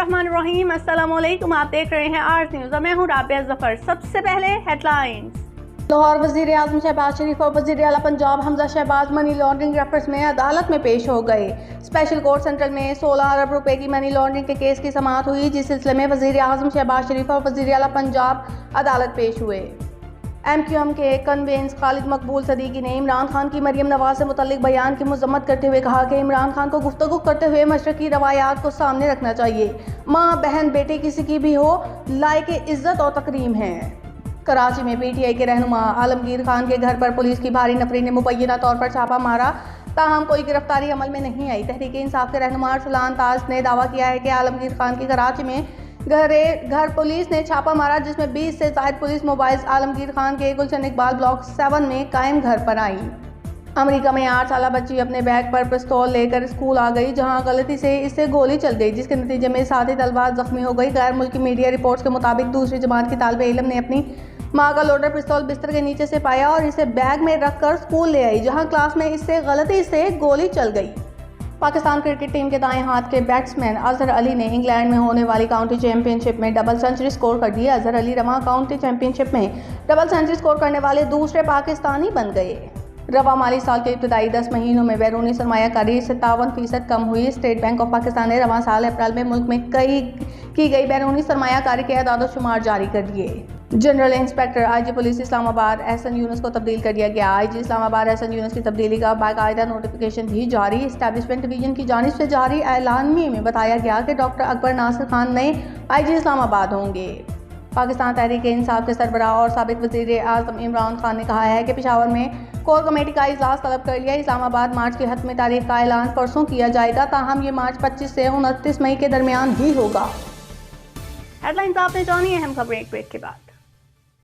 बिस्मिल्लाहिर्रहमानिर्रहीम। अस्सलामुअलैकुम। आप देख रहे हैं आर्ज न्यूज़ और मैं हूं राबिया जफर। सबसे पहले हेडलाइंस। लाहौर वज़ीर आज़म शहबाज शरीफ और वज़ीर आला Punjab Hamza Shahbaz money laundering references में अदालत में पेश हो गए। स्पेशल कोर्ट सेंट्रल में 16 अरब रुपए की मनी लॉन्ड्रिंग के केस की समाअत हुई, जिस सिलसिले में वज़ीर आज़म शहबाज शरीफ और वज़ीर आला पंजाब अदालत पेश हुए। MQM के कन्वेंस खालिद मकबूल सदीकी ने इमरान खान की मरियम नवाज से मुतल्लिक बयान की मजम्मत करते हुए कहा कि इमरान खान को गुफ्तगू करते हुए मशरकी रवायात को सामने रखना चाहिए। माँ बहन बेटे किसी की भी हो, लायक इज्जत और तकरीम है। कराची में PTI के रहनुमा आलमगीर खान के घर पर पुलिस की भारी नफरी ने मुबैना तौर पर छापा मारा, ताहम कोई गिरफ्तारी अमल में नहीं आई। तहरीक इंसाफ के रहनुमा अरसलान ताज ने दावा किया है कि आलमगीर खान की कराची में घर पुलिस ने छापा मारा, जिसमें 20 से ज्यादा पुलिस मोबाइल्स आलमगीर खान के गुलशन इकबाल ब्लॉक 7 में कायम घर पर आई। अमेरिका में 8 साल बच्ची अपने बैग पर पिस्तौल लेकर स्कूल आ गई, जहां गलती से इससे गोली चल गई, जिसके नतीजे में साथी तलबा जख्मी हो गई। गैर मुल्की मीडिया रिपोर्ट्स के मुताबिक दूसरी जमात की तालिबे इल्म ने अपनी माँ का लोडर पिस्तौल बिस्तर के नीचे से पाया और इसे बैग में रखकर स्कूल ले आई, जहां क्लास में इससे गलती से गोली चल गई। पाकिस्तान क्रिकेट टीम के दाएं हाथ के बैट्समैन अजहर अली ने इंग्लैंड में होने वाली काउंटी चैंपियनशिप में डबल सेंचुरी स्कोर कर दी। अजहर अली रवा काउंटी चैंपियनशिप में डबल सेंचुरी स्कोर करने वाले दूसरे पाकिस्तानी बन गए। रवा माली साल के इब्तदाई 10 महीनों में बैरूनी सरमायाकारी 57% कम हुई। स्टेट बैंक ऑफ पाकिस्तान ने रवा साल अप्रैल में मुल्क में की गई बैरूनी सरमायाकारी के अदाद शुमार जारी कर दिए। General inspector IG police Islamabad Ahsan Younas को तब्दील कर दिया गया। IG इस्लामाबाद एहसन यूनुस की तब्दीली का बाकायदा नोटिफिकेशन भी जारी। एस्टैब्लिशमेंट डिवीजन की जानिब से जारी ऐलानिये में बताया गया कि डॉक्टर अकबर नासिर खान नए IG इस्लामाबाद होंगे। पाकिस्तान तहरीक इंसाफ के सरबराह और साबिक वज़ीर आज़म इमरान खान ने कहा है कि पेशावर में कोर कमेटी का इजलास तलब कर लिया। इस्लामाबाद मार्च की हतमी तारीख का ऐलान परसों किया जाएगा, ताहम ये मार्च 25 से 29 मई के दरमियान ही होगा। हेडलाइंस आपने जानी है, हम खबरें एक ब्रेक के बाद।